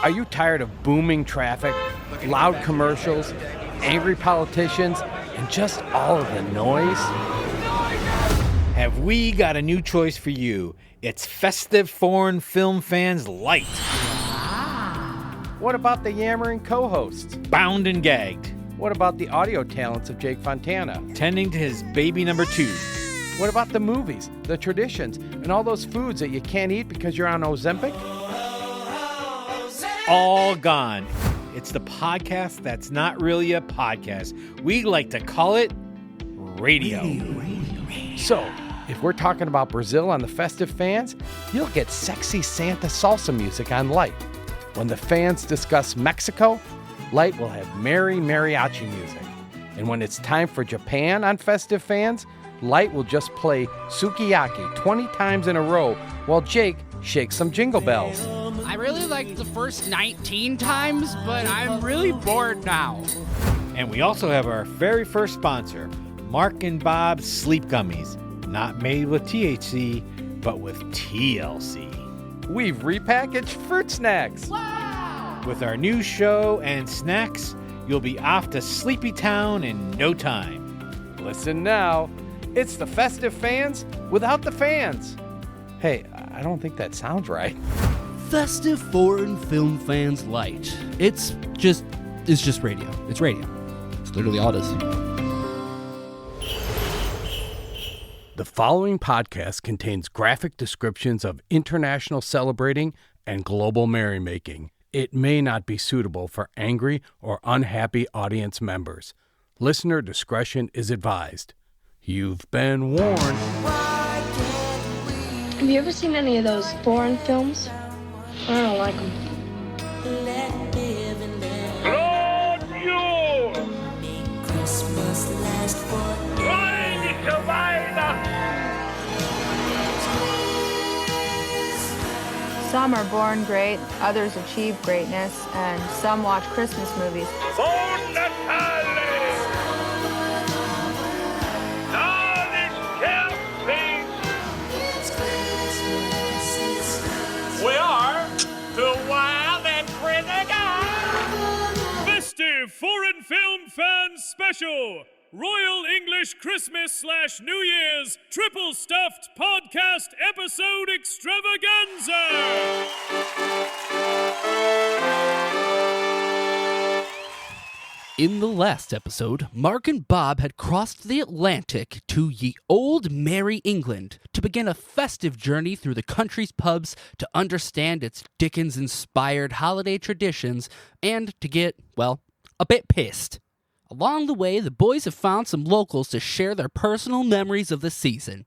Are you tired of booming traffic, loud commercials, angry politicians, and just all of the noise? Have we got a new choice for you? It's Festive Foreign Film Fans Light. What about the yammering co-hosts? Bound and gagged. What about the audio talents of Jake Fontana? Tending to his baby number 2. What about the movies, the traditions, and all those foods that you can't eat because you're on Ozempic? All gone. It's the podcast that's not really a podcast. We like to call it radio. So, if we're talking about Brazil on the Festive Fans, you'll get sexy Santa salsa music on Light. When the fans discuss Mexico, Light will have merry mariachi music. And when it's time for Japan on Festive Fans, Light will just play sukiyaki 20 times in a row while Jake shakes some jingle bells. I really liked the first 19 times, but I'm really bored now. And we also have our very first sponsor, Mark and Bob's Sleep Gummies. Not made with THC, but with TLC. We've repackaged fruit snacks. Wow! With our new show and snacks, you'll be off to Sleepy Town in no time. Listen now, it's the Festive Fans without the fans. Hey, I don't think that sounds right. Festive Foreign Film Fans Light. It's just radio. It's radio. It's literally all it is. The following podcast contains graphic descriptions of international celebrating and global merrymaking. It may not be suitable for angry or unhappy audience members. Listener discretion is advised. You've been warned. Have you ever seen any of those foreign films? I don't like them. Some are born great, others achieve greatness, and some watch Christmas movies. We are the Wild and Crazy Guys. Festive Foreign Film Fans Special. Royal English Christmas / New Year's Triple Stuffed Podcast Episode Extravaganza. In the last episode, Mark and Bob had crossed the Atlantic to ye old merry England to begin a festive journey through the country's pubs to understand its Dickens-inspired holiday traditions and to get, well, a bit pissed. Along the way, the boys have found some locals to share their personal memories of the season.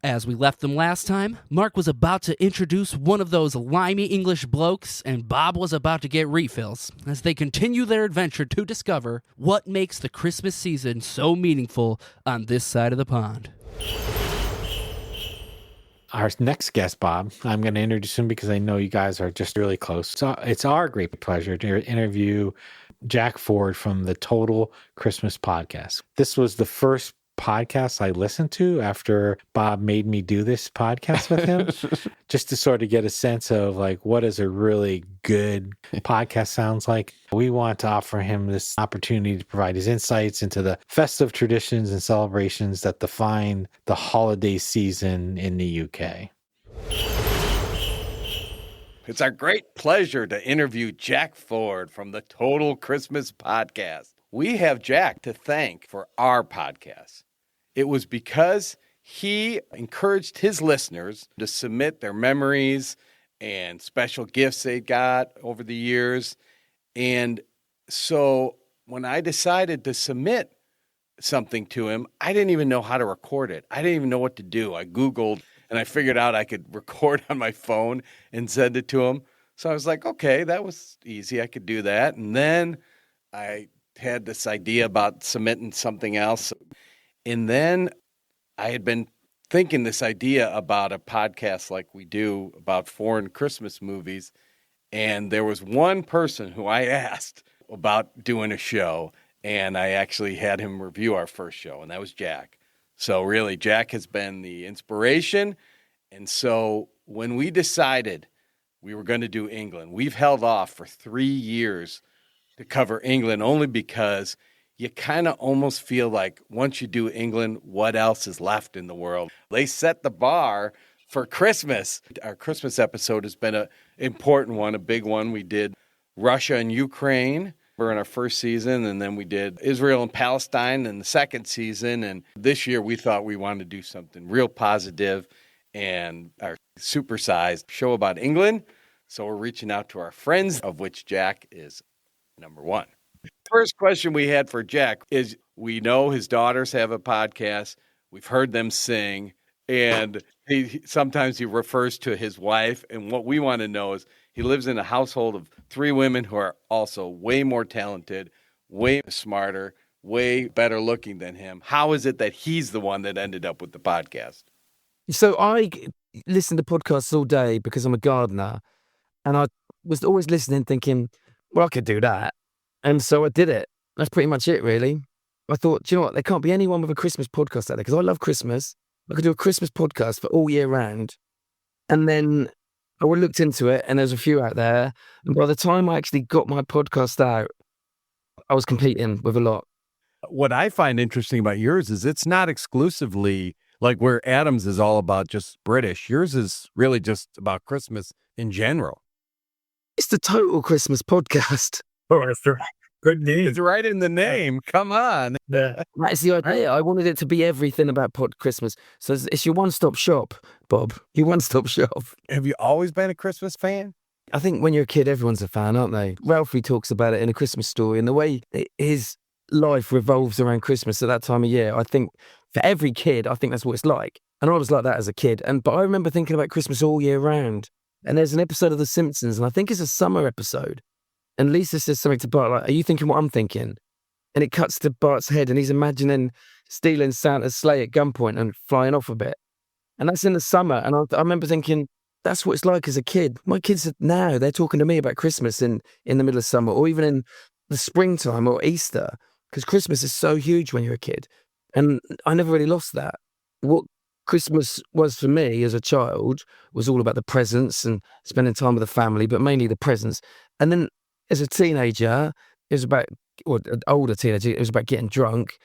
As we left them last time, Mark was about to introduce one of those limey English blokes, and Bob was about to get refills, as they continue their adventure to discover what makes the Christmas season so meaningful on this side of the pond. Our next guest, Bob, I'm going to introduce him because I know you guys are just really close. So it's our great pleasure to interview Jack Ford from the Total Christmas Podcast. This was the first podcast I listened to after Bob made me do this podcast with him, just to sort of get a sense of like what is a really good podcast sounds like. We want to offer him this opportunity to provide his insights into the festive traditions and celebrations that define the holiday season in the UK. It's our great pleasure to interview Jack Ford from the Total Christmas Podcast. We have Jack to thank for our podcast. It was because he encouraged his listeners to submit their memories and special gifts they got over the years. And so when I decided to submit something to him, I didn't even know how to record it. I didn't even know what to do. I Googled and I figured out I could record on my phone and send it to him. So I was like, okay, that was easy. I could do that. And then I had this idea about submitting something else. And then I had been thinking this idea about a podcast like we do about foreign Christmas movies. And there was one person who I asked about doing a show, and I actually had him review our first show, and that was Jack. So really, Jack has been the inspiration. And so when we decided we were going to do England. We've held off for 3 years to cover England only because you kind of almost feel like once you do England, what else is left in the world? They set the bar for Christmas. Our Christmas episode has been an important one, a big one. We did Russia and Ukraine. We're in our first season, and then we did Israel and Palestine in the second season. And this year we thought we wanted to do something real positive and our supersized show about England. So we're reaching out to our friends, of which Jack is number one. First question we had for Jack is, we know his daughters have a podcast. We've heard them sing, and sometimes he refers to his wife. And what we want to know is, he lives in a household of 3 women who are also way more talented, way smarter, way better looking than him. How is it that he's the one that ended up with the podcast? So I listen to podcasts all day because I'm a gardener, and I was always listening thinking, well, I could do that. And so I did it. That's pretty much it, really. I thought, do you know what? There can't be anyone with a Christmas podcast out there, because I love Christmas. I could do a Christmas podcast for all year round. And then I looked into it, and there's a few out there. And by the time I actually got my podcast out, I was competing with a lot. What I find interesting about yours is it's not exclusively like where Adam's is all about just British. Yours is really just about Christmas in general. It's the total Christmas podcast. Oh, that's right. Good name. It's right in the name. Come on. That's the idea. I wanted it to be everything about Christmas. So it's your one-stop shop, Bob. Your one-stop shop. Have you always been a Christmas fan? I think when you're a kid, everyone's a fan, aren't they? Ralphie talks about it in A Christmas Story, and the way his life revolves around Christmas at that time of year. I think for every kid, I think that's what it's like. And I was like that as a kid. But I remember thinking about Christmas all year round. And there's an episode of The Simpsons, and I think it's a summer episode. And Lisa says something to Bart like, "Are you thinking what I'm thinking?" And it cuts to Bart's head, and he's imagining stealing Santa's sleigh at gunpoint and flying off a bit. And that's in the summer. And I remember thinking, that's what it's like as a kid. My kids now, they're talking to me about Christmas in the middle of summer, or even in the springtime or Easter, because Christmas is so huge when you're a kid. And I never really lost that. What Christmas was for me as a child was all about the presents and spending time with the family, but mainly the presents. And then as a teenager, it was about, or an older teenager, it was about getting drunk.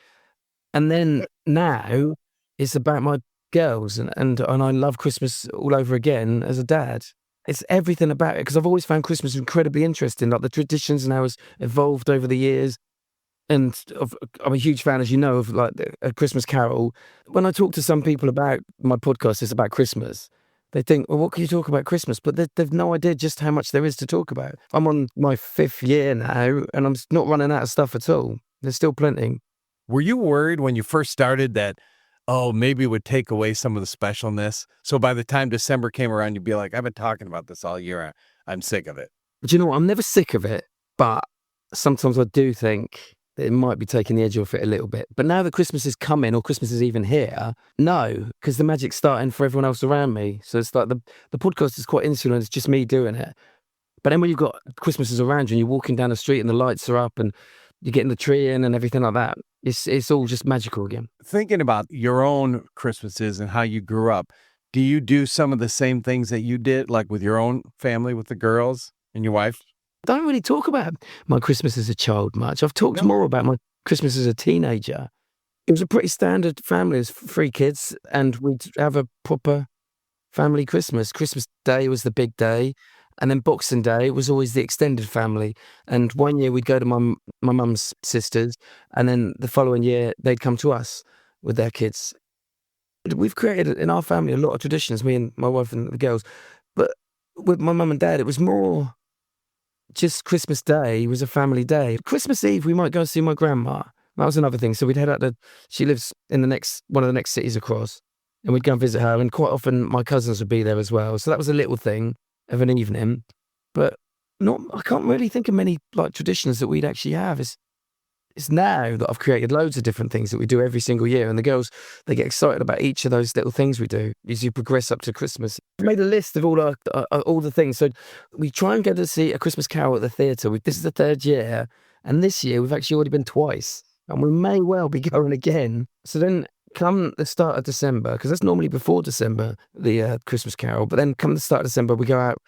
And then now it's about my girls, and I love Christmas all over again as a dad. It's everything about it, because I've always found Christmas incredibly interesting, like the traditions and how it's evolved over the years. And I'm a huge fan, as you know, of like A Christmas Carol. When I talk to some people about my podcast, it's about Christmas. They think, well, what can you talk about Christmas? But they've no idea just how much there is to talk about. I'm on my 5th year now, and I'm not running out of stuff at all. There's still plenty. Were you worried when you first started that, maybe it would take away some of the specialness? So by the time December came around, you'd be like, I've been talking about this all year. I'm sick of it. But you know what? I'm never sick of it, but sometimes I do think that it might be taking the edge off it a little bit. But now that Christmas is coming, or Christmas is even here, no, because the magic's starting for everyone else around me. So it's like the podcast is quite insular, it's just me doing it. But then when you've got Christmas is around you and you're walking down the street and the lights are up and you're getting the tree in and everything like that, it's all just magical again. Thinking about your own Christmases and how you grew up, do you do some of the same things that you did, like with your own family, with the girls and your wife? I don't really talk about my Christmas as a child much. I've talked more about my Christmas as a teenager. It was a pretty standard family. It was 3 kids, and we'd have a proper family Christmas. Christmas Day was the big day, and then Boxing Day was always the extended family. And one year we'd go to my mum's sisters, and then the following year they'd come to us with their kids. We've created in our family a lot of traditions, me and my wife and the girls. But with my mum and dad, it was more just Christmas Day was a family day. Christmas Eve, we might go see my grandma. That was another thing. So we'd head out she lives in one of the next cities across, and we'd go and visit her. And quite often my cousins would be there as well. So that was a little thing of an evening. But I can't really think of many like traditions that we'd actually have. It's now that I've created loads of different things that we do every single year. And the girls, they get excited about each of those little things we do as you progress up to Christmas. I've made a list of all the things. So we try and go to see A Christmas Carol at the theatre. This is the 3rd year. And this year we've actually already been twice. And we may well be going again. So then come the start of December, because that's normally before December, the Christmas Carol. But then come the start of December, we go out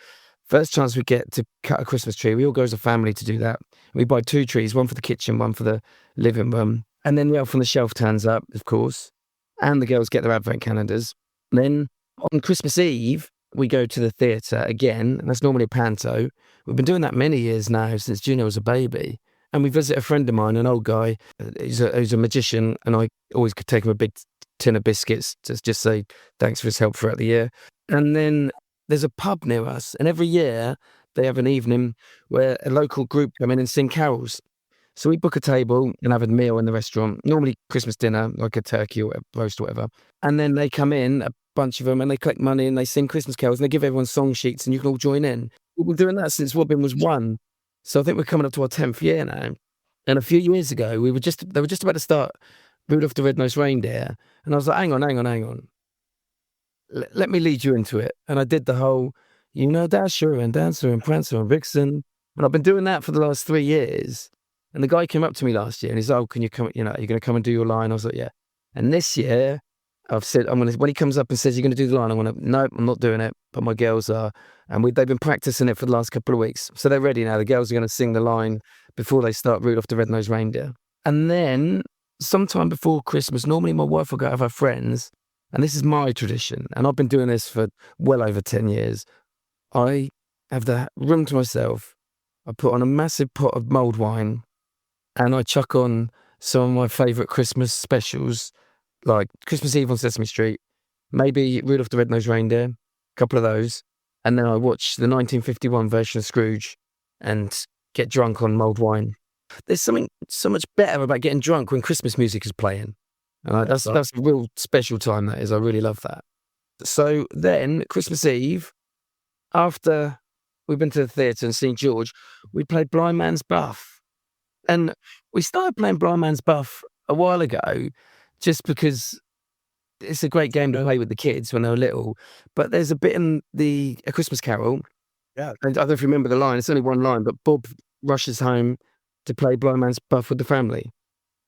first chance we get to cut a Christmas tree, we all go as a family to do that. We buy 2 trees, one for the kitchen, one for the living room. And then Elf on the Shelf turns up, of course. And the girls get their advent calendars. Then on Christmas Eve, we go to the theatre again. And that's normally a panto. We've been doing that many years now, since Juno was a baby. And we visit a friend of mine, an old guy, who's a magician. And I always could take him a big tin of biscuits to just say thanks for his help throughout the year. And then there's a pub near us. And every year they have an evening where a local group come in and sing carols. So we book a table and have a meal in the restaurant, normally Christmas dinner, like a turkey or a roast or whatever. And then they come in, a bunch of them, and they collect money and they sing Christmas carols and they give everyone song sheets and you can all join in. We've been doing that since Robin was 1. So I think we're coming up to our 10th year now. And a few years ago, they were just about to start Rudolph the Red-Nosed Reindeer. And I was like, hang on. Let me lead you into it. And I did the whole, Dasher and Dancer and Prancer and Vixen. And I've been doing that for the last 3 years. And the guy came up to me last year and he's like, oh, can you come, are you going to come and do your line? I was like, yeah. And this year, I've said, when he comes up and says, you're going to do the line, I'm going to, nope, I'm not doing it. But my girls are. And they've been practicing it for the last couple of weeks. So they're ready now. The girls are going to sing the line before they start Rudolph the Red-Nosed Reindeer. And then sometime before Christmas, normally my wife will go out with her friends. And this is my tradition. And I've been doing this for well over 10 years. I have the room to myself. I put on a massive pot of mulled wine. And I chuck on some of my favourite Christmas specials, like Christmas Eve on Sesame Street, maybe Rudolph the Red-Nosed Reindeer, a couple of those. And then I watch the 1951 version of Scrooge and get drunk on mulled wine. There's something so much better about getting drunk when Christmas music is playing. That's a real special time, that is. I really love that. So then, Christmas Eve, after we've been to the theatre and seen George, we played Blind Man's Buff. And we started playing Blind Man's Buff a while ago just because it's a great game to play with the kids when they're little. But there's a bit in A Christmas Carol. Yeah. And I don't know if you remember the line. It's only one line, but Bob rushes home to play Blind Man's Buff with the family.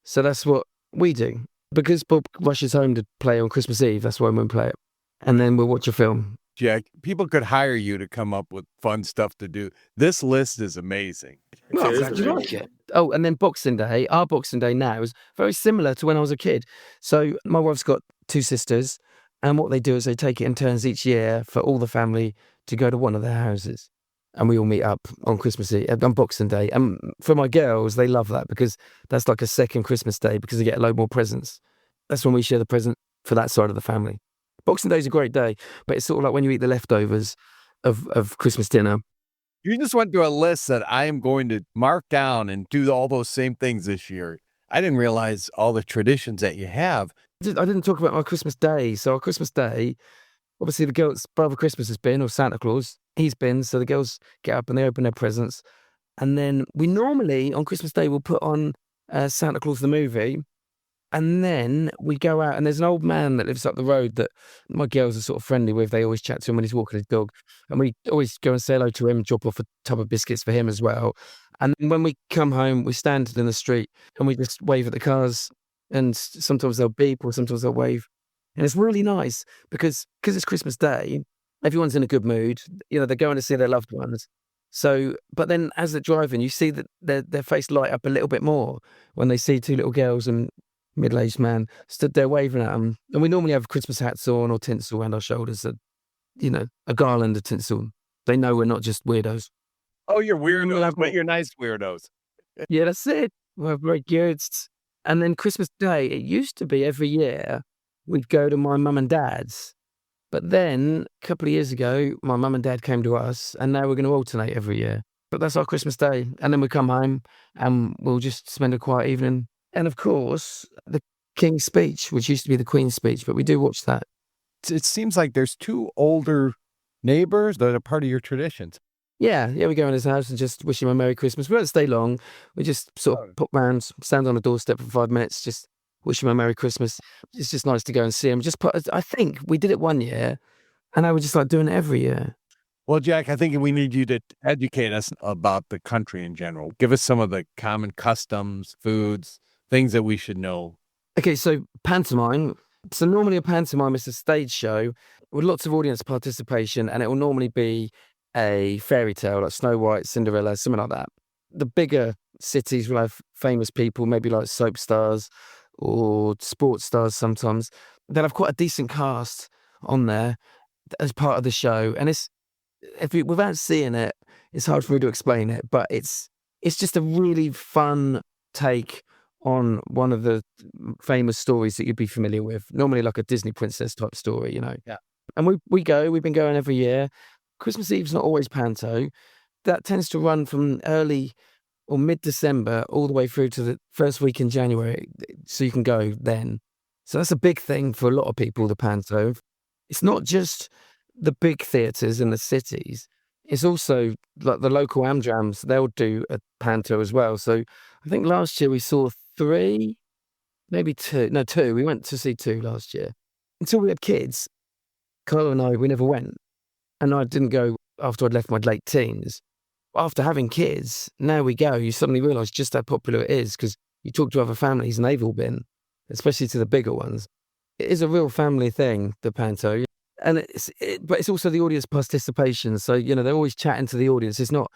So that's what we do. Because Bob rushes home to play on Christmas Eve, that's why we play it. And then we'll watch a film. Jack, people could hire you to come up with fun stuff to do. This list is amazing. Well, I'm glad you like it. Oh, and then Boxing Day. Our Boxing Day now is very similar to when I was a kid. So my wife's got 2 sisters, and what they do is they take it in turns each year for all the family to go to one of their houses. And we all meet up on Christmas Eve, on Boxing Day. And for my girls, they love that because that's like a second Christmas Day because they get a load more presents. That's when we share the present for that side of the family. Boxing Day is a great day, but it's sort of like when you eat the leftovers of Christmas dinner. You just went through a list that I am going to mark down and do all those same things this year. I didn't realize all the traditions that you have. I didn't talk about my Christmas Day. So our Christmas Day, obviously the girls, Father Christmas has been, or Santa Claus, he's been. So the girls get up and they open their presents. And then we normally, on Christmas Day, we'll put on Santa Claus the movie. And then we go out, and there's an old man that lives up the road that my girls are sort of friendly with. They always chat to him when he's walking his dog. And we always go and say hello to him, drop off a tub of biscuits for him as well. And when we come home, we stand in the street and we just wave at the cars. And sometimes they'll beep or sometimes they'll wave. And it's really nice because it's Christmas Day, everyone's in a good mood. They're going to see their loved ones. So, but then as they're driving, you see that their face light up a little bit more when they see 2 little girls and middle-aged man stood there waving at them. And we normally have Christmas hats on or tinsel around our shoulders, a garland of tinsel. They know we're not just weirdos. Oh, you're weirdos, but you're nice weirdos. Yeah, that's it. We're very good. And then Christmas Day, it used to be every year we'd go to my mum and dad's. But then a couple of years ago, my mum and dad came to us, and now we're going to alternate every year. But that's our Christmas Day. And then we come home and we'll just spend a quiet evening. And of course, the King's Speech, which used to be the Queen's Speech, but we do watch that. It seems like there's 2 older neighbors that are part of your traditions. Yeah, we go in his house and just wish him a Merry Christmas. We don't stay long. We just sort of pop round, stand on the doorstep for 5 minutes, just wish him a Merry Christmas. It's just nice to go and see him. I think we did it one year, and I would just like doing it every year. Well, Jack, I think we need you to educate us about the country in general. Give us some of the common customs, foods, things that we should know. Okay, so pantomime. So normally a pantomime is a stage show with lots of audience participation, and it will normally be a fairy tale like Snow White, Cinderella, something like that. The bigger cities will have famous people, maybe like soap stars or sports stars sometimes. They'll have quite a decent cast on there as part of the show. And without seeing it, it's hard for me to explain it, but it's just a really fun take on one of the famous stories that you'd be familiar with. Normally like a Disney princess type story, you know. Yeah. And we've been going every year. Christmas Eve's not always panto. That tends to run from early or mid-December all the way through to the first week in January, so you can go then. So that's a big thing for a lot of people, the panto. It's not just the big theatres in the cities. It's also like the local Amdrams, they'll do a panto as well. So I think last year we saw 3, maybe 2. No, 2. We went to see 2 last year. Until we had kids, Carla and I, we never went. And I didn't go after I'd left my late teens. After having kids, now we go. You suddenly realise just how popular it is because you talk to other families and they've all been, especially to the bigger ones. It is a real family thing, the panto. And but it's also the audience participation. So, you know, they're always chatting to the audience. It's not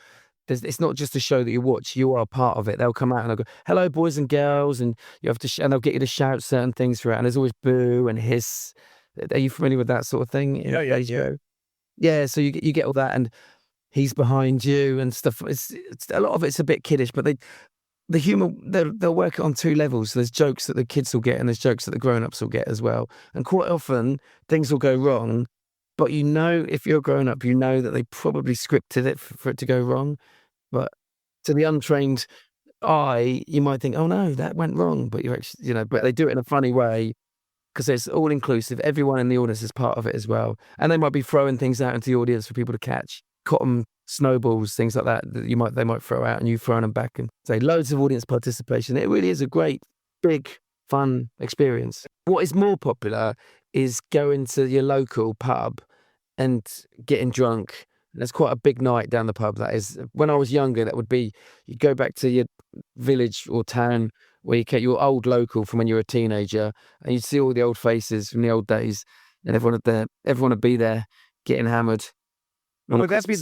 just a show that you watch. You are part of it. They'll come out and they'll go, "Hello, boys and girls," and you have to, and they'll get you to shout certain things throughout. And there's always boo and hiss. Are you familiar with that sort of thing? Yeah. Yeah. So you get all that, and he's behind you and stuff. It's a lot of it's a bit kiddish, but the humour, they'll work it on 2 levels. So there's jokes that the kids will get and there's jokes that the grown-ups will get as well. And quite often things will go wrong, but you know, if you're a grown-up, you know that they probably scripted it for it to go wrong. But to the untrained eye, you might think, "Oh no, that went wrong," but you're actually, you know, but they do it in a funny way because it's all inclusive. Everyone in the audience is part of it as well. And they might be throwing things out into the audience for people to catch. Cotton snowballs, things like that they might throw out and you throwing them back, and say loads of audience participation. It really is a great, big, fun experience. What is more popular is going to your local pub and getting drunk. There's quite a big night down the pub. That is, when I was younger, that would be, you'd go back to your village or town where you get your old local from when you were a teenager, and you'd see all the old faces from the old days, and everyone would be there getting hammered. Would that be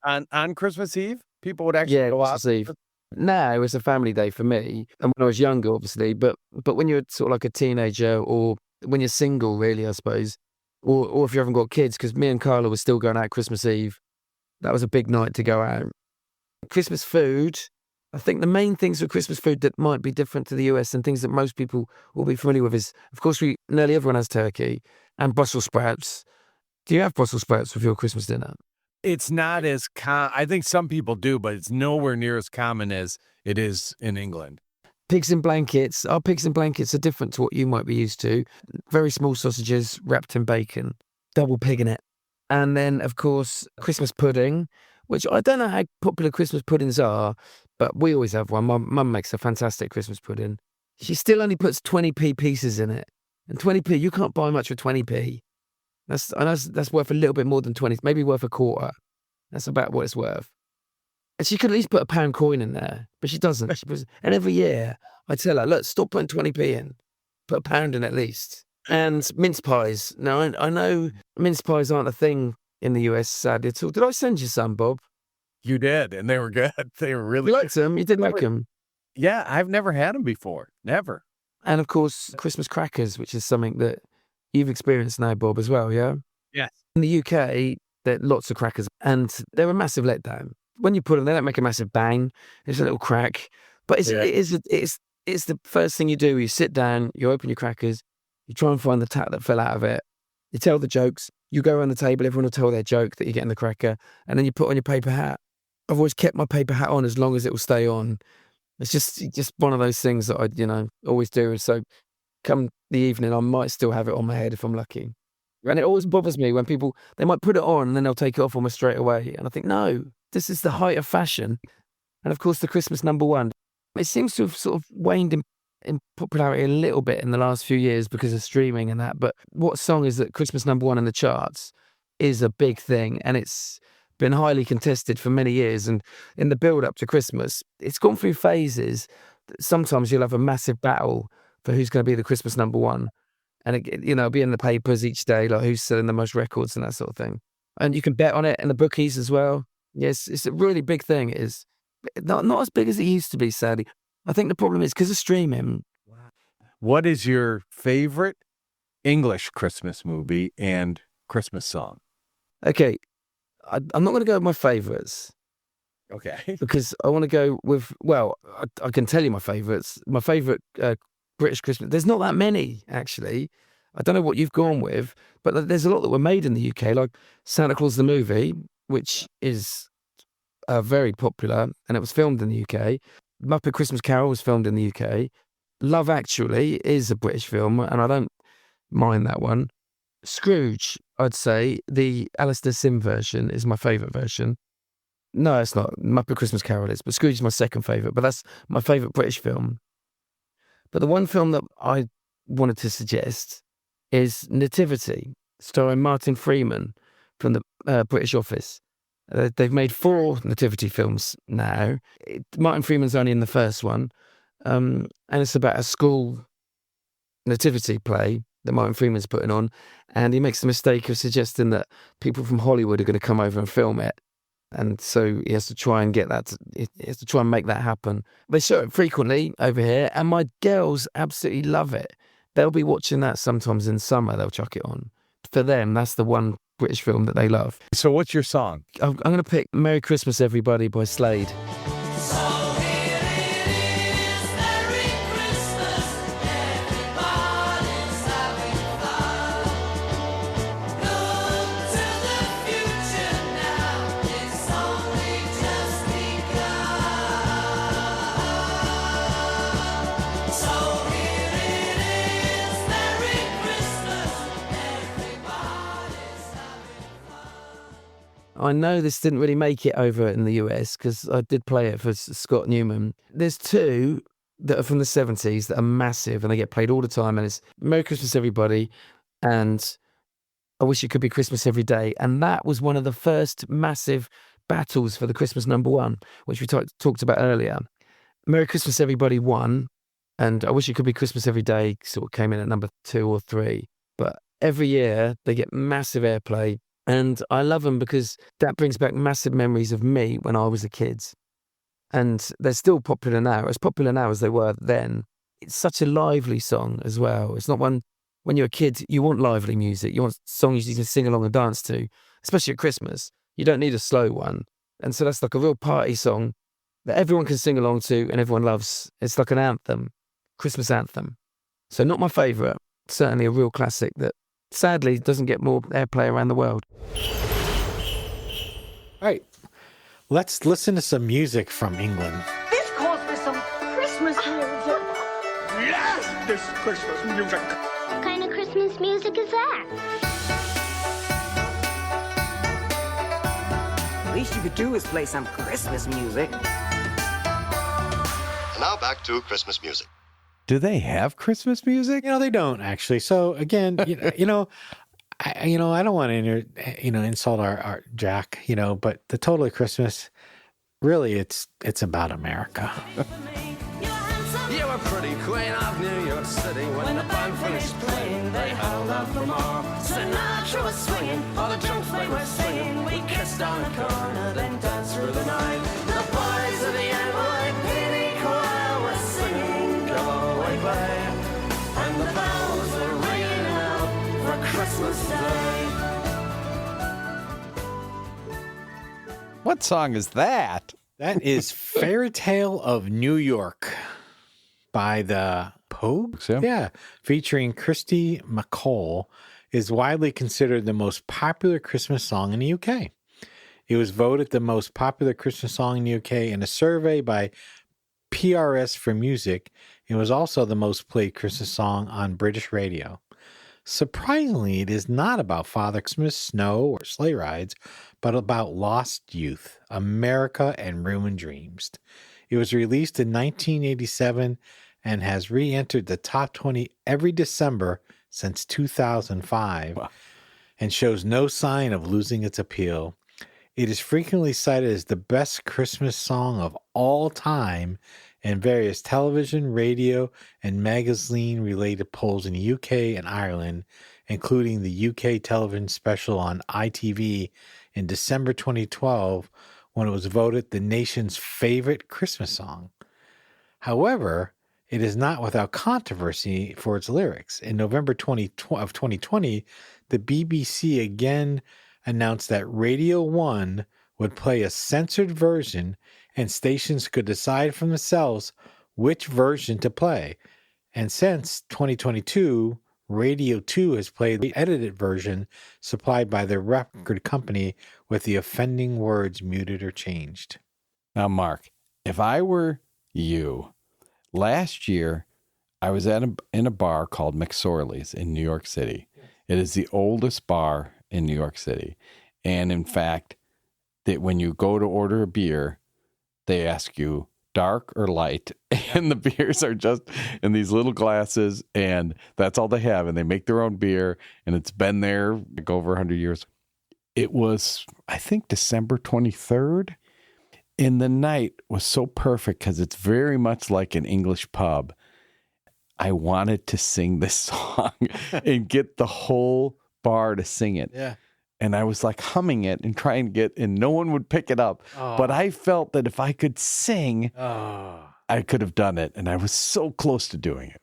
on Christmas Eve? People would actually go out? Christmas Eve. No, it was a family day for me. And when I was younger, obviously, but when you're sort of like a teenager or when you're single, really, I suppose, or if you haven't got kids, because me and Carla were still going out Christmas Eve. That was a big night to go out. Christmas food, I think the main things with Christmas food that might be different to the US and things that most people will be familiar with is, of course, nearly everyone has turkey and Brussels sprouts. Do you have Brussels sprouts with your Christmas dinner? It's not as I think some people do, but it's nowhere near as common as it is in England. Pigs in blankets. Our pigs in blankets are different to what you might be used to. Very small sausages wrapped in bacon, double pig in it. And then, of course, Christmas pudding, which I don't know how popular Christmas puddings are, but we always have one. My mum makes a fantastic Christmas pudding. She still only puts 20p pieces in it. And 20p, you can't buy much for 20p. That's worth a little bit more than 20, maybe worth a quarter. That's about what it's worth. And she could at least put a pound coin in there, but she doesn't. And every year I tell her, look, stop putting 20p in, put a pound in at least. And mince pies. Now, I know mince pies aren't a thing in the US, sadly at all. Did I send you some, Bob? You did, and they were good. They were really You liked them? You did like them? Yeah, I've never had them before. Never. And of course, Christmas crackers, which is something that you've experienced now, Bob, as well, yeah? Yes. In the UK, there are lots of crackers, and they're a massive letdown. When you put them, they don't make a massive bang. It's a little crack. But it's the first thing you do. You sit down, you open your crackers, you try and find the tap that fell out of it. You tell the jokes. You go around the table, everyone will tell their joke that you're getting the cracker, and then you put on your paper hat. I've always kept my paper hat on as long as it will stay on. It's just one of those things that I, always do. And so come the evening, I might still have it on my head if I'm lucky. And it always bothers me when people, they might put it on and then they'll take it off almost straight away. And I think, no, this is the height of fashion. And of course, the Christmas #1. It seems to have sort of waned in popularity a little bit in the last few years because of streaming and that. But what song is that Christmas #1 in the charts is a big thing. And it's been highly contested for many years. And in the build up to Christmas, it's gone through phases. Sometimes you'll have a massive battle for who's going to be the Christmas #1. And, it'll be in the papers each day, like who's selling the most records and that sort of thing. and you can bet on it in the bookies as well. Yes, it's a really big thing. It is not as big as it used to be, sadly. I think the problem is because of streaming. What is your favorite English Christmas movie and Christmas song? Okay, I'm not going to go with my favourites. Okay. Because I want to go with, well, I can tell you my favourites. My favourite British Christmas, there's not that many, actually. I don't know what you've gone with, but there's a lot that were made in the UK, like Santa Claus the movie, which is very popular, and it was filmed in the UK. Muppet Christmas Carol was filmed in the UK. Love Actually is a British film, and I don't mind that one. Scrooge, I'd say, the Alistair Sim version is my favourite version. No, it's not. Muppet Christmas Carol is, but Scrooge is my second favourite, but that's my favourite British film. But the one film that I wanted to suggest is Nativity, starring Martin Freeman from the British Office. They've made 4 Nativity films now. Martin Freeman's only in the first one, and it's about a school nativity play that Martin Freeman's putting on, and he makes the mistake of suggesting that people from Hollywood are going to come over and film it. And so he has to try and make that happen. They show it frequently over here, and my girls absolutely love it. They'll be watching that sometimes in summer. They'll chuck it on. For them, that's the one British film that they love. So what's your song? I'm going to pick Merry Christmas Everybody by Slade. I know this didn't really make it over in the US because I did play it for Scott Newman. There's 2 that are from the 70s that are massive and they get played all the time, and it's Merry Christmas Everybody and I Wish It Could Be Christmas Every Day. And that was one of the first massive battles for the Christmas #1, which we talked about earlier. Merry Christmas Everybody won, and I Wish It Could Be Christmas Every Day sort of came in at number 2 or 3. But every year they get massive airplay. And I love them because that brings back massive memories of me when I was a kid. And they're still popular now, as popular now as they were then. It's such a lively song as well. It's not one, when you're a kid, you want lively music. You want songs you can sing along and dance to, especially at Christmas. You don't need a slow one. And so that's like a real party song that everyone can sing along to and everyone loves. It's like an anthem, Christmas anthem. So not my favourite, certainly a real classic that sadly doesn't get more airplay around the world. All right, let's listen to some music from England. This calls for some Christmas music. Yes, this Christmas music. What kind of Christmas music is that? The least you could do is play some Christmas music. And now back to Christmas music. Do they have Christmas music? They don't actually. So again, I don't want to insult our Jack, but the Totally Christmas, really, it's about America. You were pretty queen of New York City. When the band finished playing, they held out for more. Sinatra was swinging, all the drunks they were singing. We kissed on a corner, then danced through the night. The boys of the NYPD choir were singing Go Away Babe, and the bells were ringing out for Christmas Day. What song is that? That is Fairy Tale of New York by the Pogues. Yeah, featuring Kirsty MacColl, is widely considered the most popular Christmas song in the UK. It was voted the most popular Christmas song in the UK in a survey by PRS for Music. It was also the most played Christmas song on British radio. Surprisingly, it is not about Father Christmas, snow, or sleigh rides, but about lost youth, America, and ruined dreams. It was released in 1987 and has re-entered the top 20 every December since 2005, and shows no sign of losing its appeal. It is frequently cited as the best Christmas song of all time in various television, radio, and magazine-related polls in the UK and Ireland, including the UK television special on ITV in December 2012, when it was voted the nation's favorite Christmas song. However, it is not without controversy for its lyrics. In November 2020, the BBC again announced that Radio 1 would play a censored version and stations could decide for themselves which version to play. And since 2022, Radio 2 has played the edited version supplied by the record company with the offending words muted or changed. Now, Mark, if I were you, last year I was in a bar called McSorley's in New York City. It is the oldest bar in New York City. And in fact, that when you go to order a beer, they ask you dark or light, and the beers are just in these little glasses, and that's all they have, and they make their own beer, and it's been there like over 100 years. It was, I think, December 23rd, and the night was so perfect because it's very much like an English pub. I wanted to sing this song and get the whole bar to sing it. Yeah. And I was like humming it and trying to get, and no one would pick it up. Oh. But I felt that if I could sing, I could have done it. And I was so close to doing it.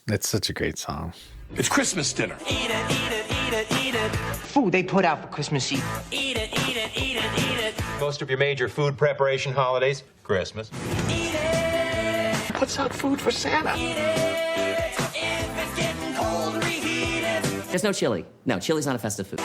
That's such a great song. It's Christmas dinner. Eat it, eat it, eat it, eat it. Food they put out for Christmas Eve. Eat it, eat it, eat it, eat it. Most of your major food preparation holidays, Christmas. Eat it. Puts out food for Santa. Eat it. If it's getting cold, reheat it. There's no chili. No, chili's not a festive food.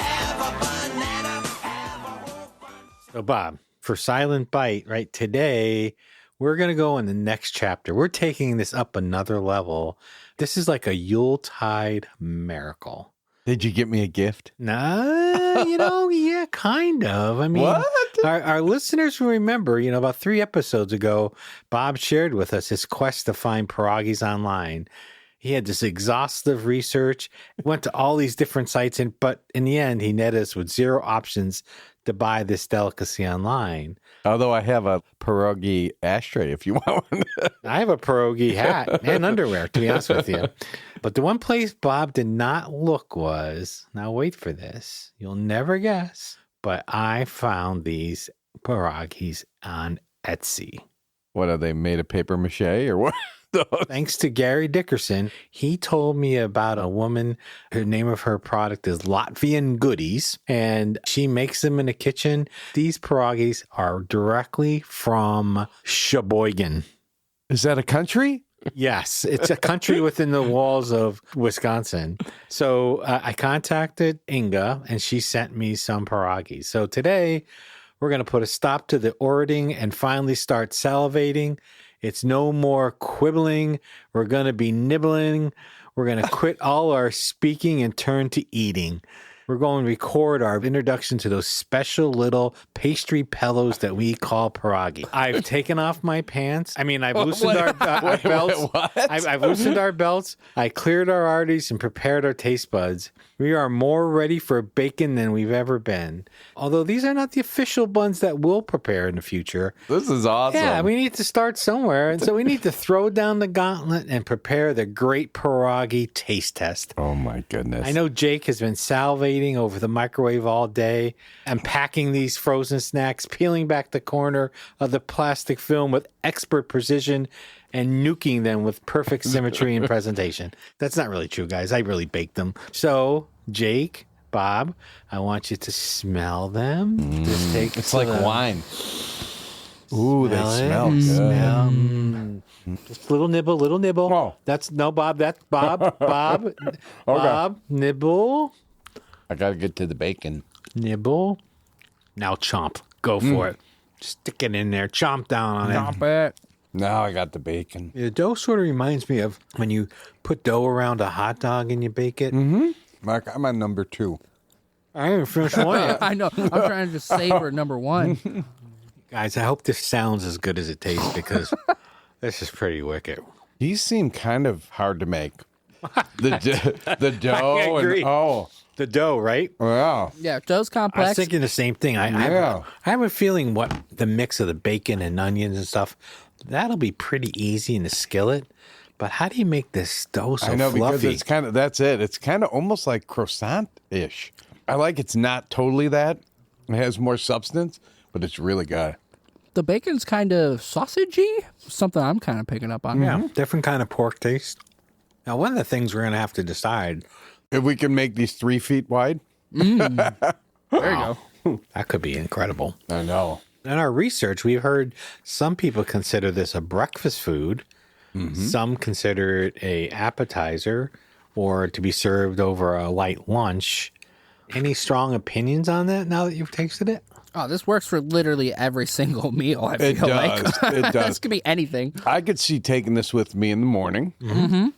So, Bob, for Silent Bite, right, today, we're going to go in the next chapter. We're taking this up another level. This is like a Yuletide miracle. Did you get me a gift? Nah, yeah, kind of. I mean, what? Our listeners will remember, about 3 episodes ago, Bob shared with us his quest to find pierogies online. He had this exhaustive research, went to all these different sites, but in the end, he netted us with 0 options to buy this delicacy online. Although I have a pierogi ashtray if you want one. I have a pierogi hat and underwear, to be honest with you. But the one place Bob did not look was, now wait for this, you'll never guess, but I found these pierogies on Etsy. What, are they made of paper mache or what? Thanks to Gary Dickerson, he told me about a woman. Her name of her product is Latvian Goodies, and she makes them in the kitchen. These pierogies are directly from Sheboygan. Is that a country? Yes, it's a country within the walls of Wisconsin. So I contacted Inga, and she sent me some pierogies. So today, we're going to put a stop to the orating and finally start salivating. It's no more quibbling. We're going to be nibbling. We're going to quit all our speaking and turn to eating. We're going to record our introduction to those special little pastry pillows that we call pierogi. I've taken off my pants. I mean, I've loosened our belts. I've loosened our belts. I cleared our arteries and prepared our taste buds. We are more ready for bacon than we've ever been. Although these are not the official buns that we'll prepare in the future. This is awesome. Yeah, we need to start somewhere. And so we need to throw down the gauntlet and prepare the great pierogi taste test. Oh, my goodness. I know Jake has been salivating over the microwave all day, unpacking these frozen snacks, peeling back the corner of the plastic film with expert precision, and nuking them with perfect symmetry and presentation. That's not really true, guys. I really baked them. So, Jake, Bob, I want you to smell them. Just take it's like wine. Ooh, they smell good. Smell. Just little nibble. Oh. That's no, Bob. That's Bob. Bob. Okay. Bob. Nibble. I got to get to the bacon. Nibble. Now chomp. Go for it. Stick it in there. Chomp down on it. Now I got the bacon. The dough sort of reminds me of when you put dough around a hot dog and you bake it. Mm-hmm. Mark, I'm on number 2. I haven't finished one yet. I know. I'm trying to just savor number 1. Guys, I hope this sounds as good as it tastes because this is pretty wicked. These seem kind of hard to make. The dough. I agree. And, the dough, right? Yeah. Yeah, dough's complex. I was thinking the same thing. I have a feeling what the mix of the bacon and onions and stuff, that'll be pretty easy in the skillet. But how do you make this dough so I know, fluffy? because it's kind of, that's it. It's kind of almost like croissant-ish. I like it's not totally that. It has more substance, but it's really good. The bacon's kind of sausagey. Something I'm kind of picking up on. Yeah, different kind of pork taste. Now, one of the things we're going to have to decide... If we can make these 3 feet wide. There you go. That could be incredible. I know. In our research, we've heard some people consider this a breakfast food. Some consider it a appetizer or to be served over a light lunch. Any strong opinions on that now that you've tasted it? Oh, this works for literally every single meal, I It feel does. like. It does. This could be anything. I could see taking this with me in the morning.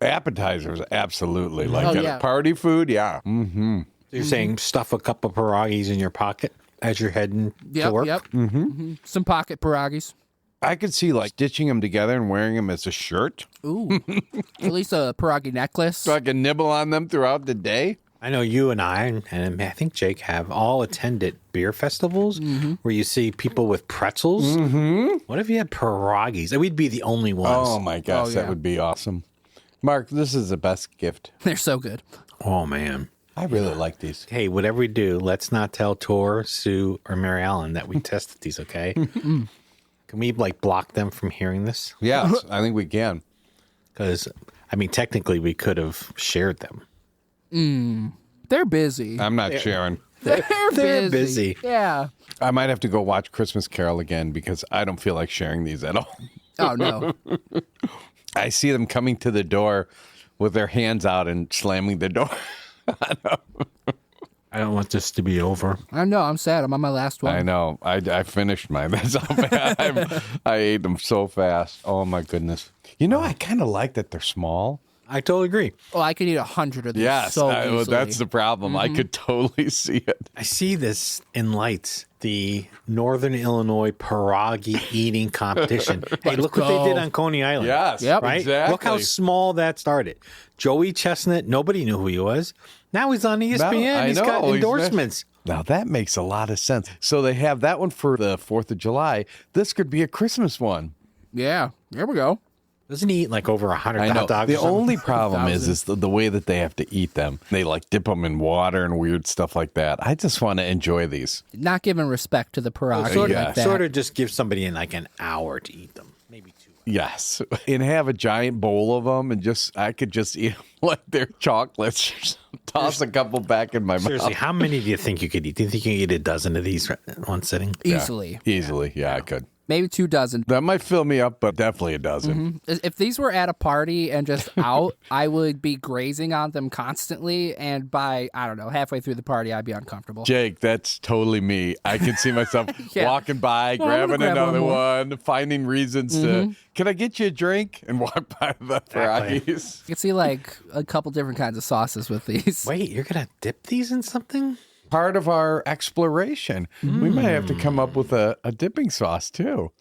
Appetizers, absolutely. Like yeah. party food, yeah. You're saying stuff a couple of pierogies in your pocket as you're heading to work? Yep. Some pocket piragis. I could see like stitching them together and wearing them as a shirt. Ooh. At least a piragi necklace. So I can nibble on them throughout the day. I know you and I I think Jake have all attended beer festivals where you see people with pretzels. What if you had pierogies? We'd be the only ones. Oh my gosh, that would be awesome. Mark, this is the best gift. They're so good. Oh, man. I really like these. Hey, whatever we do, let's not tell Tor, Sue, or Mary Ellen that we tested these, okay? Can we, block them from hearing this? Yes, I think we can. Because, technically we could have shared them. They're busy. I'm not sharing. They're busy. Yeah. I might have to go watch Christmas Carol again because I don't feel like sharing these at all. Oh, no. I see them coming to the door with their hands out and slamming the door. I don't want this to be over. I know. I'm sad. I'm on my last one. I know. I finished mine. That's how bad. I ate them so fast. Oh, my goodness. You know, I kind of like that they're small. I totally agree. Oh, I could eat 100 of these Yes, so easily. that's the problem. I could totally see it. I see this in lights, the Northern Illinois pierogi eating competition. Hey, look what they did on Coney Island. Yes, right? exactly. Look how small that started. Joey Chestnut, nobody knew who he was. Now he's on ESPN. He's got endorsements. Now that makes a lot of sense. So they have that one for the 4th of July. This could be a Christmas one. Yeah, there we go. Doesn't he eat over 100 I know. hot dogs? The only problem is the way that they have to eat them. They dip them in water and weird stuff like that. I just want to enjoy these. Not giving respect to the pierogi like that. Sort of just give somebody in an hour to eat them. Maybe 2 hours. Yes. And have a giant bowl of them and I could just eat them like they're chocolates. Toss a couple back in my mouth. Seriously, how many do you think you could eat? Do you think you could eat a dozen of these in one sitting? Easily. Yeah, easily. Yeah, I could. Maybe 2 dozen. That might fill me up, but definitely a dozen. If these were at a party and just out, I would be grazing on them constantly. And by, I don't know, halfway through the party, I'd be uncomfortable. Jake, that's totally me. I can see myself walking by, grabbing grab another one one, finding reasons to, can I get you a drink? And walk by the pierogies. You can see a couple different kinds of sauces with these. Wait, you're going to dip these in something? Part of our exploration. We might have to come up with a dipping sauce, too.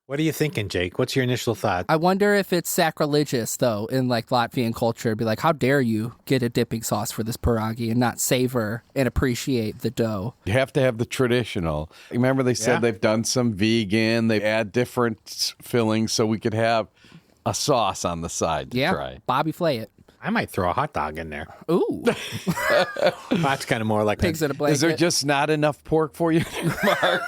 What are you thinking, Jake? What's your initial thought? I wonder if it's sacrilegious, though, in Latvian culture. Be like, how dare you get a dipping sauce for this pierogi and not savor and appreciate the dough? You have to have the traditional. Remember they said they've done some vegan. They add different fillings so we could have a sauce on the side to try. Bobby Flay it. I might throw a hot dog in there. Ooh. That's kind of more like pigs in a blanket. Is there just not enough pork for you, Mark?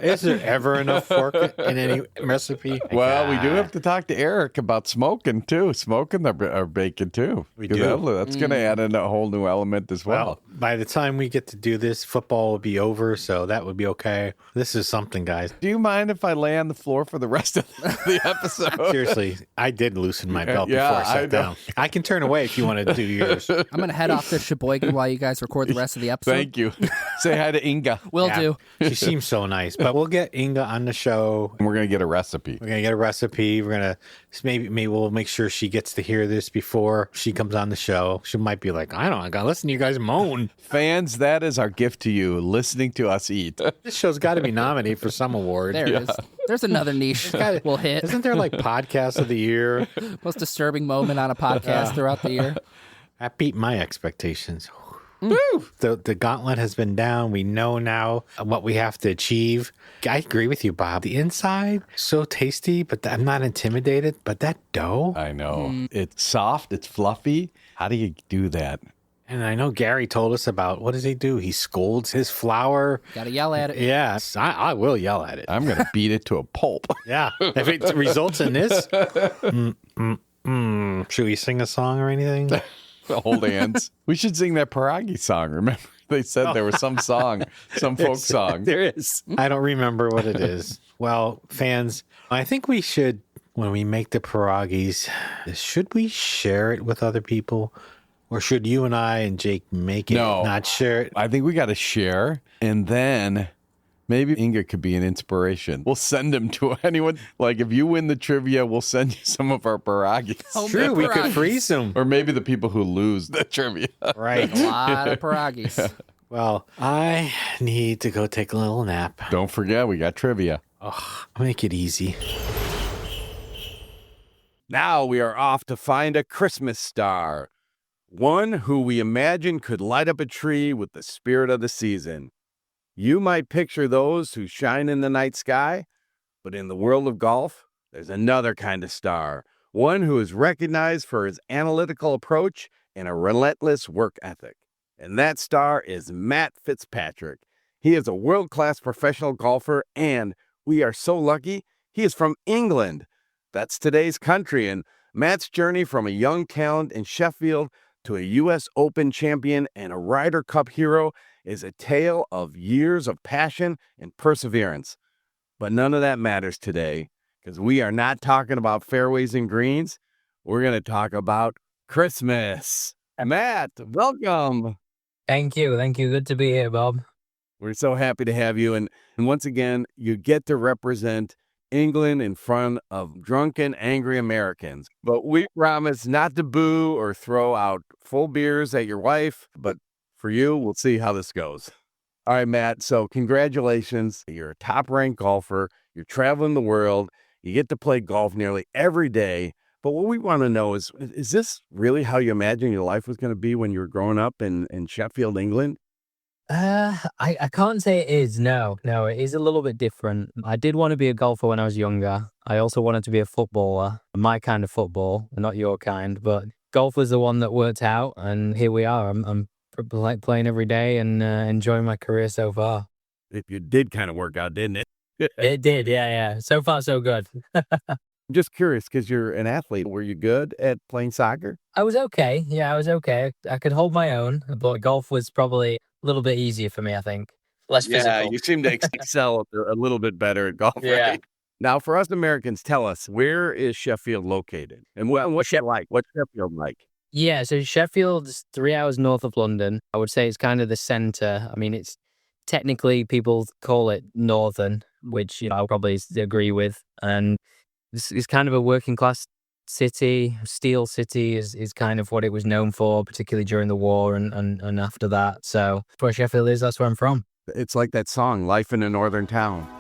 Is there ever enough pork in any recipe? Well, we do have to talk to Eric about smoking, too. Smoking our bacon, too. We do. That's going to add in a whole new element as well. By the time we get to do this, football will be over, so that would be okay. This is something, guys. Do you mind if I lay on the floor for the rest of the episode? Seriously, I did loosen my belt before I sat down. I can turn away if you want to do yours. I'm going to head off to Sheboygan while you guys record the rest of the episode. Thank you. Say hi to Inga. Will do. She seems so nice. But we'll get Inga on the show. And we're going to get a recipe. We're going to get a recipe. We're going to maybe we'll make sure she gets to hear this before she comes on the show. She might be like, I got to listen to you guys moan. Fans, that is our gift to you, listening to us eat. This show's got to be nominated for some award. There it is. There's another niche we'll hit. Isn't there podcast of the year? Most disturbing moment on a podcast throughout the year. That beat my expectations. Woo! The gauntlet has been down. We know now what we have to achieve. I agree with you, Bob. The inside, so tasty, but I'm not intimidated. But that dough. I know. It's soft. It's fluffy. How do you do that? And I know Gary told us about, what does he do? He scolds his flour. Gotta yell at it. Yes, I will yell at it. I'm going to beat it to a pulp. Yeah. If it results in this, should we sing a song or anything? Hold hands. We should sing that piragi song. Remember, they said there was some song, some folk song. There is. I don't remember what it is. Well, fans, I think we should, when we make the pierogies, should we share it with other people? Or should you and I and Jake make it, not share it? I think we got to share. And then maybe Inga could be an inspiration. We'll send him to anyone. Like, if you win the trivia, we'll send you some of our pierogies. True, we could freeze them. Or maybe the people who lose the trivia. Right. A lot of pierogies. Yeah. Well, I need to go take a little nap. Don't forget, we got trivia. Oh, make it easy. Now we are off to find a Christmas star. One who we imagine could light up a tree with the spirit of the season. You might picture those who shine in the night sky, but in the world of golf, there's another kind of star. One who is recognized for his analytical approach and a relentless work ethic. And that star is Matt Fitzpatrick. He is a world-class professional golfer, and we are so lucky he is from England. That's today's country, and Matt's journey from a young talent in Sheffield to a U.S. Open champion and a Ryder Cup hero is a tale of years of passion and perseverance. But none of that matters today, because we are not talking about fairways and greens. We're going to talk about Christmas. Matt, welcome. Thank you. Thank you. Good to be here, Bob. We're so happy to have you. And once again, you get to represent England in front of drunken, angry Americans. But we promise not to boo or throw out full beers at your wife. But for you, we'll see how this goes. All right, Matt. So congratulations. You're a top-ranked golfer. You're traveling the world. You get to play golf nearly every day. But what we want to know is this really how you imagined your life was going to be when you were growing up in Sheffield, England? I can't say it is. No, it is a little bit different. I did want to be a golfer when I was younger. I also wanted to be a footballer, my kind of football, not your kind, but golf was the one that worked out. And here we are. I'm playing every day and enjoying my career so far. If you did kind of work out, didn't it? It did. Yeah. So far, so good. I'm just curious, because you're an athlete. Were you good at playing soccer? I was okay. Yeah, I was okay. I could hold my own, but golf was probably a little bit easier for me, I think. Less physical. Yeah, you seem to excel a little bit better at golf. Yeah. Right? Now, for us Americans, tell us, where is Sheffield located? And what's like? What's Sheffield like? Yeah, so Sheffield's 3 hours north of London. I would say it's kind of the center. I mean, it's technically people call it northern, which I'll probably agree with. And this is kind of a working class city. Steel City is kind of what it was known for, particularly during the war and after that. So where Sheffield is, that's where I'm from. It's like that song, Life in a Northern Town.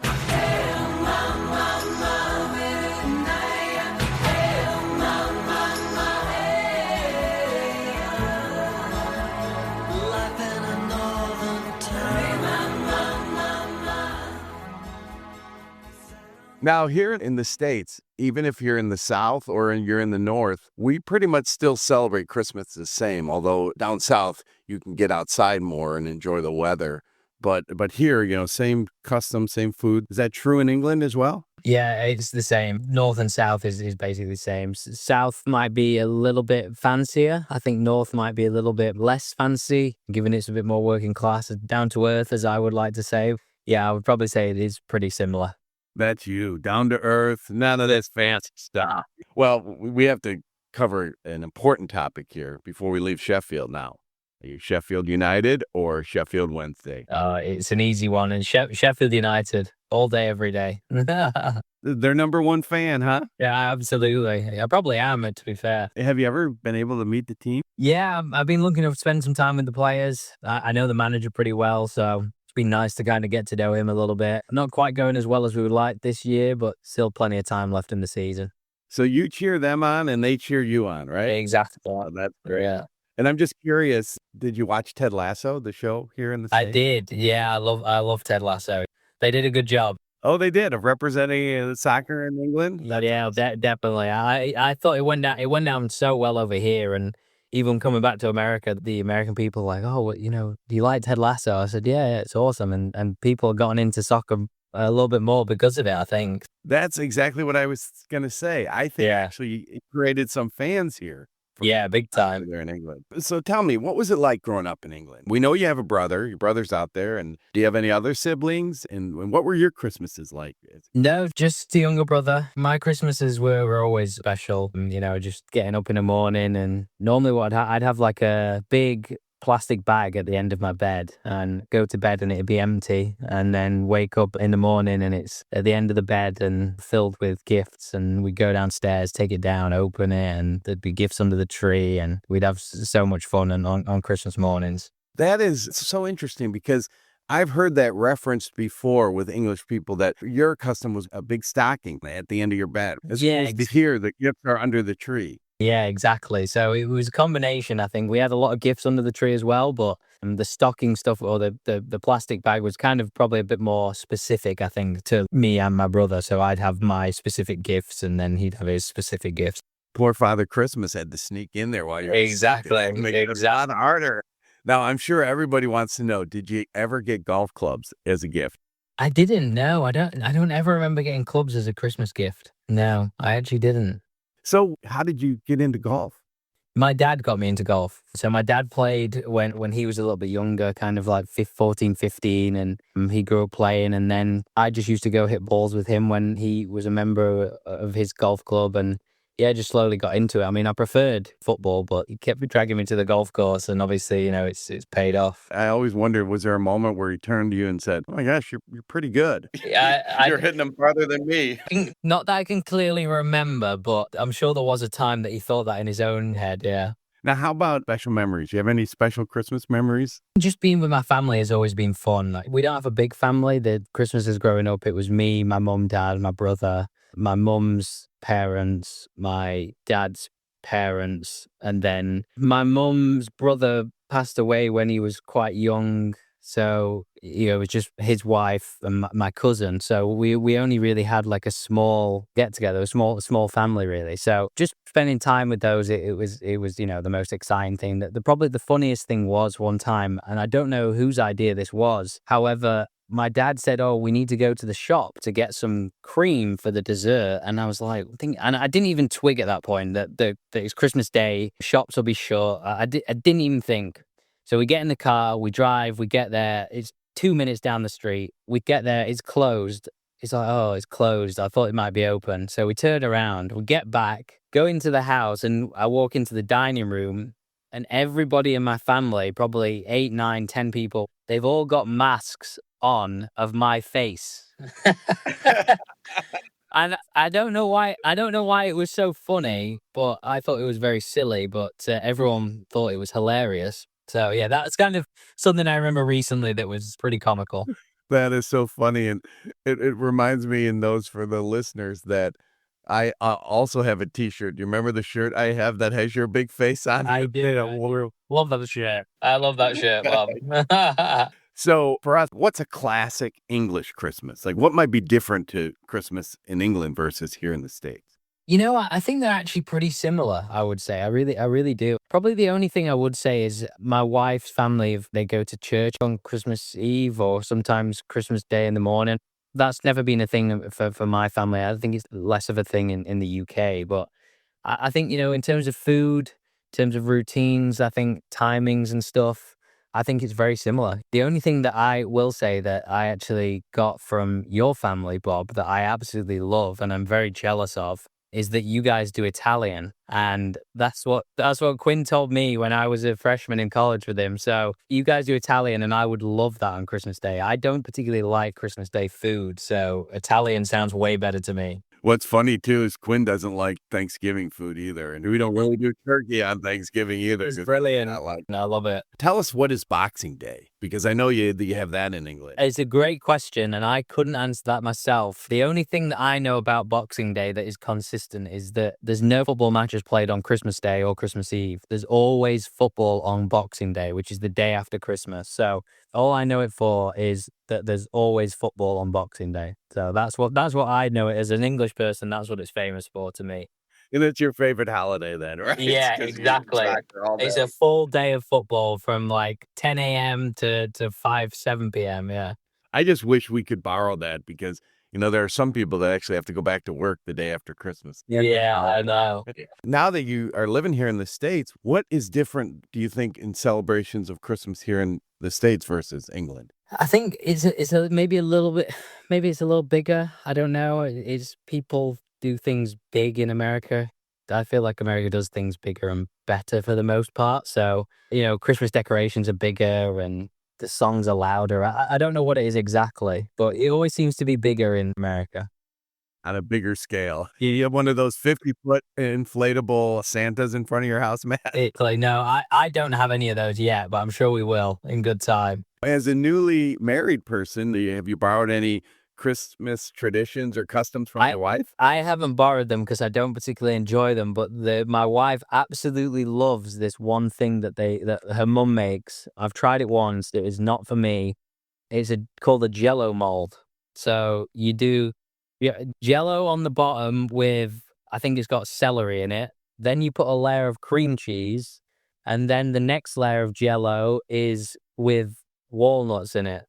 Now, here in the States, even if you're in the South or you're in the North, we pretty much still celebrate Christmas the same. Although down South, you can get outside more and enjoy the weather. But here, same custom, same food. Is that true in England as well? Yeah, it's the same. North and South is basically the same. South might be a little bit fancier. I think North might be a little bit less fancy, given it's a bit more working class, down to earth, as I would like to say. Yeah, I would probably say it is pretty similar. That's you, down to earth, none of this fancy stuff. Well, we have to cover an important topic here before we leave Sheffield now. Are you Sheffield United or Sheffield Wednesday? It's an easy one. And Sheffield United, all day, every day. Their number one fan, huh? Yeah, absolutely. I probably am, to be fair. Have you ever been able to meet the team? Yeah, I've been looking to spend some time with the players. I know the manager pretty well, so been nice to kind of get to know him a little bit. Not quite going as well as we would like this year, but still plenty of time left in the season. So you cheer them on and they cheer you on, right? Exactly. Oh, that's great. Yeah. And I'm just curious, did you watch Ted Lasso, the show here in the I States? did. Yeah, I love Ted Lasso. They did a good job. Oh, they did, of representing soccer in England? Yeah, definitely. I thought it went down so well over here, and even coming back to America, the American people were like, oh, well, do you like Ted Lasso? I said, yeah, it's awesome, and people have gotten into soccer a little bit more because of it, I think. That's exactly what I was going to say. I think actually it created some fans here. Yeah, big time. There in England. So tell me, what was it like growing up in England? We know you have a brother. Your brother's out there. And do you have any other siblings? And what were your Christmases like? No, just the younger brother. My Christmases were always special. Just getting up in the morning. And normally I'd have like a big plastic bag at the end of my bed and go to bed and it'd be empty, and then wake up in the morning and it's at the end of the bed and filled with gifts, and we'd go downstairs, take it down, open it, and there'd be gifts under the tree, and we'd have so much fun on Christmas mornings. That is so interesting because I've heard that referenced before with English people, that your custom was a big stocking at the end of your bed. Here, the gifts are under the tree. Yeah, exactly. So it was a combination. I think we had a lot of gifts under the tree as well, but the stocking stuff or the plastic bag was kind of probably a bit more specific, I think, to me and my brother. So I'd have my specific gifts and then he'd have his specific gifts. Poor Father Christmas had to sneak in there while you're exactly harder. Now, I'm sure everybody wants to know, did you ever get golf clubs as a gift? I didn't. No, I don't ever remember getting clubs as a Christmas gift. No, I actually didn't. So how did you get into golf? My dad got me into golf. So my dad played when he was a little bit younger, kind of like 14, 15, and he grew up playing. And then I just used to go hit balls with him when he was a member of his golf club. And yeah, just slowly got into it. I mean, I preferred football, but he kept dragging me to the golf course, and obviously, it's paid off. I always wondered, was there a moment where he turned to you and said, "Oh my gosh, you're pretty good. You're hitting them farther than me." Not that I can clearly remember, but I'm sure there was a time that he thought that in his own head. Yeah. Now, how about special memories? Do you have any special Christmas memories? Just being with my family has always been fun. Like, we don't have a big family. The Christmases growing up, it was me, my mum, dad, my brother, my mum's parents, my dad's parents, and then my mum's brother passed away when he was quite young. So, it was just his wife and my cousin. So we only really had like a small get together, a small family really. So just spending time with those, it was the most exciting thing. Probably the funniest thing was one time, and I don't know whose idea this was. However, my dad said, "Oh, we need to go to the shop to get some cream for the dessert." And I was like, and I didn't even twig at that point that it's Christmas Day, shops will be shut. I didn't even think. So we get in the car, we drive, we get there. It's 2 minutes down the street. We get there, it's closed. It's like, oh, it's closed. I thought it might be open. So we turn around, we get back, go into the house, and I walk into the dining room, and everybody in my family, probably 8, 9, 10 people, they've all got masks on of my face. And I don't know why it was so funny, but I thought it was very silly, but everyone thought it was hilarious. So yeah, that's kind of something I remember recently that was pretty comical. That is so funny. And it reminds me, in those for the listeners, that I also have a t-shirt. Do you remember the shirt I have that has your big face on it? I did. Love that shirt. I love that shirt, Bob. So for us, what's a classic English Christmas? Like, what might be different to Christmas in England versus here in the States? I think they're actually pretty similar, I would say. I really do. Probably the only thing I would say is my wife's family, if they go to church on Christmas Eve or sometimes Christmas Day in the morning. That's never been a thing for my family. I think it's less of a thing in the UK. But I think, in terms of food, in terms of routines, I think timings and stuff, I think it's very similar. The only thing that I will say that I actually got from your family, Bob, that I absolutely love and I'm very jealous of, is that you guys do Italian. And that's what Quinn told me when I was a freshman in college with him. So you guys do Italian, and I would love that on Christmas Day. I don't particularly like Christmas Day food, so Italian sounds way better to me. What's funny, too, is Quinn doesn't like Thanksgiving food either. And we don't really do turkey on Thanksgiving either. It's brilliant. I love it. Tell us, what is Boxing Day? Because I know you have that in England. It's a great question, and I couldn't answer that myself. The only thing that I know about Boxing Day that is consistent is that there's no football matches played on Christmas Day or Christmas Eve. There's always football on Boxing Day, which is the day after Christmas. So all I know it for is that there's always football on Boxing Day. So that's what I know it as an English person. That's what it's famous for to me. And it's your favorite holiday then, right? Yeah, exactly. It's a full day of football from like 10 a.m. to 7 p.m. Yeah. I just wish we could borrow that because, there are some people that actually have to go back to work the day after Christmas. Yeah, I know. Now that you are living here in the States, what is different, do you think, in celebrations of Christmas here in the States versus England? I think maybe it's a little bigger. I don't know. It's people do things big in America. I feel like America does things bigger and better for the most part. So, Christmas decorations are bigger and the songs are louder. I don't know what it is exactly, but it always seems to be bigger in America. On a bigger scale. You have one of those 50-foot inflatable Santas in front of your house, Matt? No, I don't have any of those yet, but I'm sure we will in good time. As a newly married person, have you borrowed any Christmas traditions or customs from your wife? I haven't borrowed them because I don't particularly enjoy them, but my wife absolutely loves this one thing that her mum makes. I've tried it once. It is not for me. It's called a Jello mold. So you do Jello on the bottom with, I think it's got celery in it. Then you put a layer of cream cheese, and then the next layer of Jello is with walnuts in it.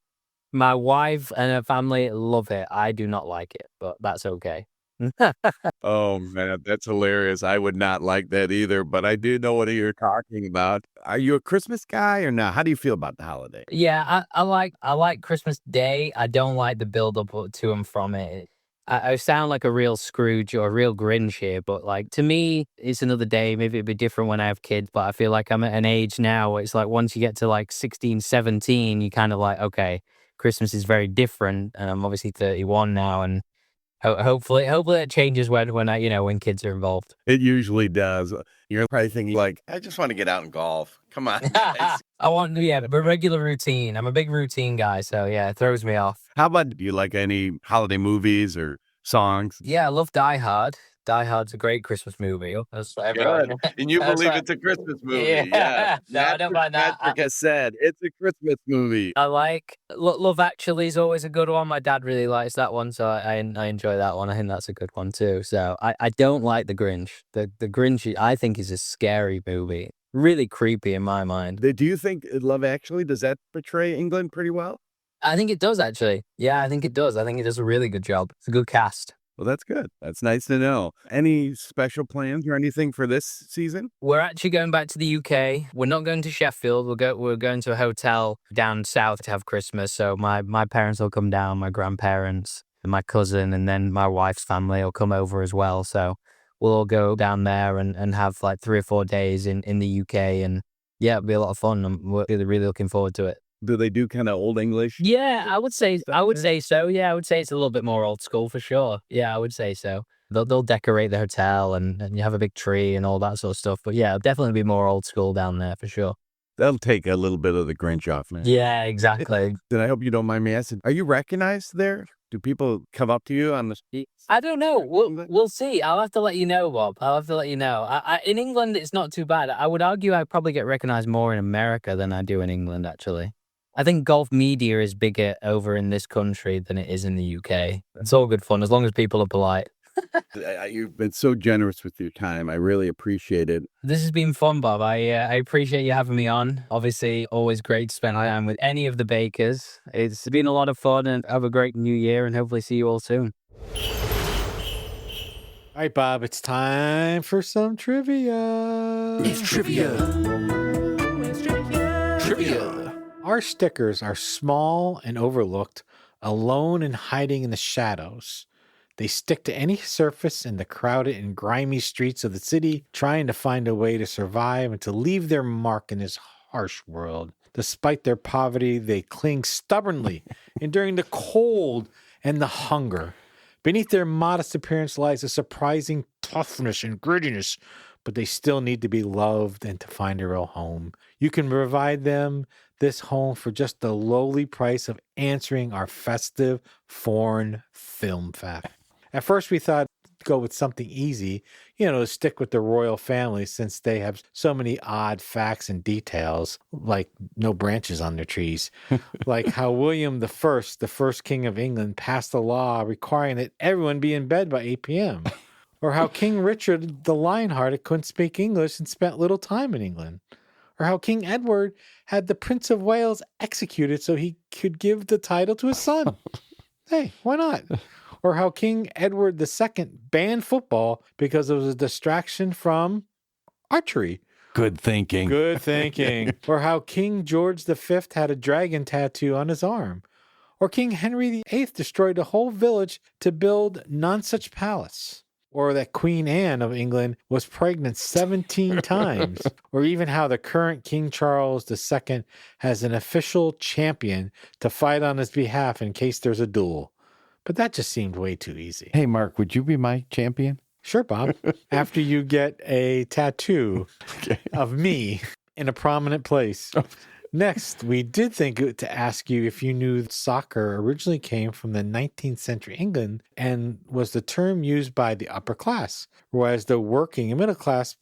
My wife and her family love it. I do not like it, but that's okay. Oh, man, that's hilarious. I would not like that either, but I do know what you're talking about. Are you a Christmas guy or not? How do you feel about the holiday? Yeah, I like Christmas Day. I don't like the build up to and from it. I sound like a real Scrooge or a real Grinch here, but like to me, it's another day. Maybe it'd be different when I have kids, but I feel like I'm at an age now where it's like once you get to like 16, 17, you kind of like, okay, Christmas is very different. And I'm obviously 31 now, and hopefully it changes when kids are involved. It usually does. You're probably thinking like, I just want to get out and golf. Come on, guys. I want, a regular routine. I'm a big routine guy, so yeah, it throws me off. How about, do you like any holiday movies or songs? Yeah, I love Die Hard. Die Hard's a great Christmas movie. That's what everyone... And you believe it's a Christmas movie. Yeah. No, I don't mind that. Patrick has said it's a Christmas movie. I like Love Actually is always a good one. My dad really likes that one, so I enjoy that one. I think that's a good one too. So I don't like The Grinch. The Grinch, I think, is a scary movie. Really creepy in my mind. Do you think Love Actually, does that portray England pretty well? I think it does, actually. Yeah, I think it does. I think it does a really good job. It's a good cast. Well, that's good. That's nice to know. Any special plans or anything for this season? We're actually going back to the UK. We're not going to Sheffield. We're going to a hotel down south to have Christmas. So my parents will come down, my grandparents, and my cousin, and then my wife's family will come over as well. So we'll all go down there and have like 3 or 4 days in the UK. And yeah, it'll be a lot of fun. I'm really looking forward to it. Do they do kind of old English? Yeah, I would say so. Yeah, I would say it's a little bit more old school for sure. Yeah, I would say so. They'll decorate the hotel and you have a big tree and all that sort of stuff. But yeah, it'll definitely be more old school down there for sure. That'll take a little bit of the Grinch off, man. Yeah, exactly. And I hope you don't mind me asking, are you recognized there? Do people come up to you on the street? I don't know. We'll see. I'll have to let you know, Bob. I'll have to let you know. In England, it's not too bad. I would argue I probably get recognized more in America than I do in England, actually. I think golf media is bigger over in this country than it is in the UK. It's all good fun as long as people are polite. You've been so generous with your time. I really appreciate it. This has been fun, Bob. I appreciate you having me on. Obviously, always great to spend time with any of the bakers. It's been a lot of fun, and have a great new year, and hopefully see you all soon. All right, Bob, it's time for some trivia. It's trivia. Trivia. Our stickers are small and overlooked, alone and hiding in the shadows. They stick to any surface in the crowded and grimy streets of the city, trying to find a way to survive and to leave their mark in this harsh world. Despite their poverty, they cling stubbornly, enduring the cold and the hunger. Beneath their modest appearance lies a surprising toughness and grittiness, but they still need to be loved and to find a real home. You can provide them this home for just the lowly price of answering our festive foreign film fact. At first, we thought go with something easy, to stick with the royal family since they have so many odd facts and details, like no branches on their trees, like how William the first king of England, passed a law requiring that everyone be in bed by 8 p.m., or how King Richard the Lionhearted couldn't speak English and spent little time in England, or how King Edward had the Prince of Wales executed so he could give the title to his son. Hey, why not? Or how King Edward II banned football because it was a distraction from archery. Good thinking. Good thinking. Or how King George V had a dragon tattoo on his arm. Or King Henry VIII destroyed a whole village to build Nonsuch Palace. Or that Queen Anne of England was pregnant 17 times. Or even how the current King Charles II has an official champion to fight on his behalf in case there's a duel. But that just seemed way too easy. Hey, Mark, would you be my champion? Sure, Bob. After you get a tattoo of me in a prominent place. Next, we did think to ask you if you knew soccer originally came from the 19th century England and was the term used by the upper class, whereas the working and middle class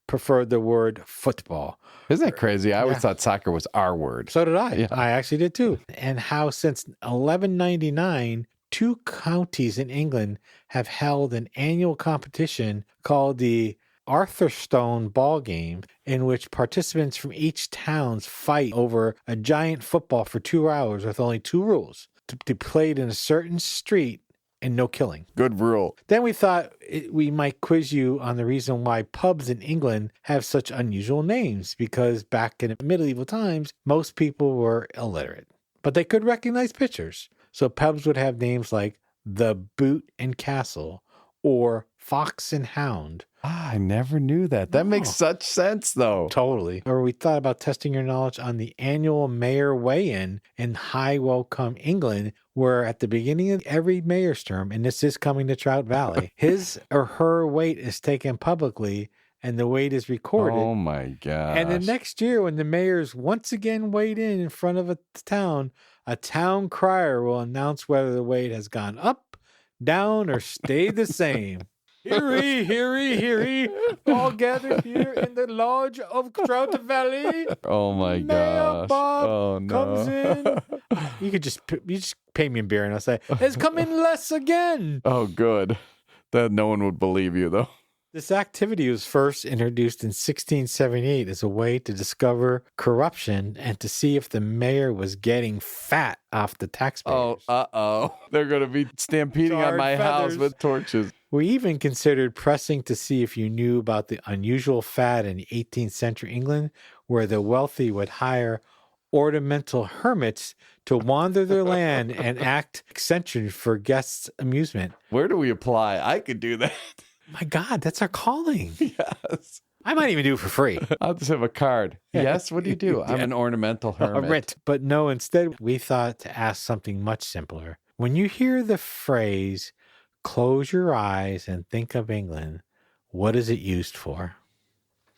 preferred the word football. Isn't that crazy? I always thought soccer was our word. So did I. Yeah. I actually did too. And how since 1199, 2 counties in England have held an annual competition called the Arthurstone Ball Game, in which participants from each town fight over a giant football for 2 hours with only 2 rules: to be played in a certain street and no killing. Good rule. Then we thought we might quiz you on the reason why pubs in England have such unusual names, because back in medieval times, most people were illiterate, but they could recognize pictures. So pubs would have names like the Boot and Castle or Fox and Hound. I never knew that. That makes such sense, though. Totally. Or we thought about testing your knowledge on the annual mayor weigh-in in High Wycombe, England, where at the beginning of every mayor's term, and this is coming to Trout Valley, his or her weight is taken publicly and the weight is recorded. Oh, my gosh. And the next year, when the mayor's once again weighed in front of a town crier will announce whether the weight has gone up, down, or stayed the same. Hear-ye, hear-ye, hear-ye, all gathered here in the lodge of Trout Valley. Oh, my Mayor gosh. Bob Oh, no. comes in. You just pay me in beer and I'll say, it's coming less again. Oh, good. That no one would believe you, though. This activity was first introduced in 1678 as a way to discover corruption and to see if the mayor was getting fat off the taxpayers. Oh, they're going to be stampeding on my house with torches. We even considered pressing to see if you knew about the unusual fad in 18th century England, where the wealthy would hire ornamental hermits to wander their land and act eccentric for guests' amusement. Where do we apply? I could do that. My God, that's our calling. Yes. I might even do it for free. I'll just have a card. Yes, what do you do? I'm an ornamental hermit. But no, instead we thought to ask something much simpler. When you hear the phrase, close your eyes and think of England, what is it used for?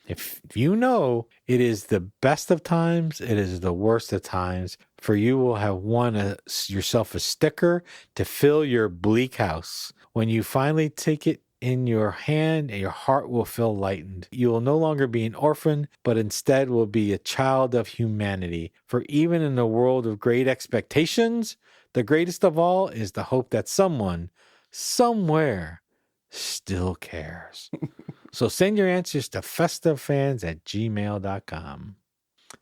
If you know it is the best of times, it is the worst of times, for you will have won yourself a sticker to fill your bleak house. When you finally take it in your hand, your heart will feel lightened. You will no longer be an orphan, but instead will be a child of humanity. For even in a world of great expectations, the greatest of all is the hope that someone, somewhere, still cares. So send your answers to festivefans@gmail.com.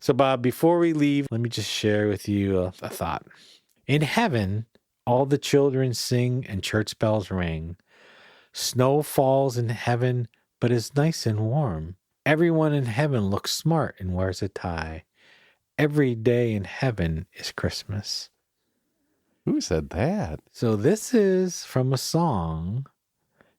So Bob, before we leave, let me just share with you a thought. In heaven, all the children sing and church bells ring. Snow falls in heaven, but is nice and warm. Everyone in heaven looks smart and wears a tie. Every day in heaven is Christmas. Who said that? So this is from a song,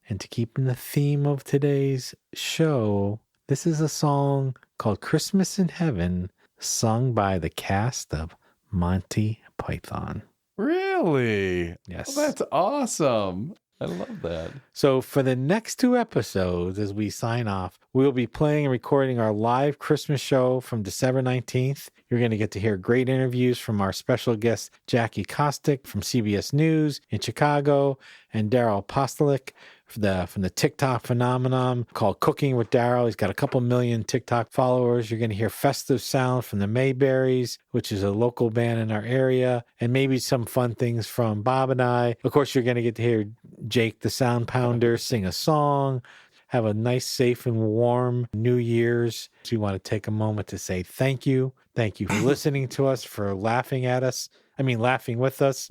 and to keep in the theme of today's show, this is a song called Christmas in Heaven, sung by the cast of Monty Python. Really? Yes. Well, that's awesome. I love that. So for the next 2 episodes, as we sign off, we'll be playing and recording our live Christmas show from December 19th. You're going to get to hear great interviews from our special guest, Jackie Kostick from CBS News in Chicago, and Daryl Apostolic from the TikTok phenomenon called Cooking with Daryl. He's got a couple million TikTok followers. You're going to hear Festive Sound from the Mayberries, which is a local band in our area, and maybe some fun things from Bob and I. Of course, you're going to get to hear Jake the Sound Pounder sing a song. Have a nice, safe, and warm New Year's. So we want to take a moment to say thank you. Thank you for listening to us, for laughing with us,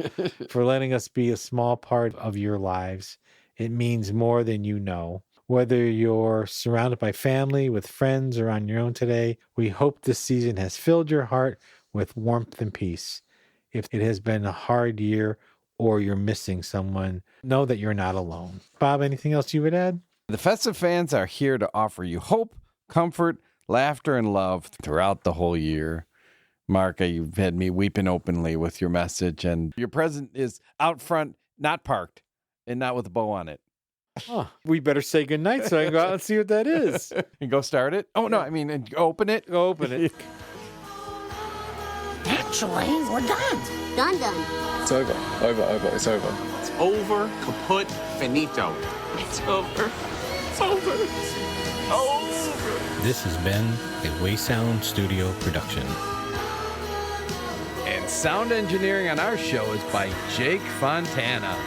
for letting us be a small part of your lives. It means more than you know. Whether you're surrounded by family, with friends, or on your own today, we hope this season has filled your heart with warmth and peace. If it has been a hard year or you're missing someone, know that you're not alone. Bob, anything else you would add? The Festive Fans are here to offer you hope, comfort, laughter, and love throughout the whole year. Mark, you've had me weeping openly with your message, and your present is out front, not parked, and not with a bow on it. Oh, we better say goodnight so I can go out and see what that is. And go start it? Oh, no, I mean, open it. Go open it. Actually, we're done. Done. It's over. It's over. It's over. Kaput. Finito. It's over. It's over. It's over. This has been a Waysound Studio production. And sound engineering on our show is by Jake Fontana.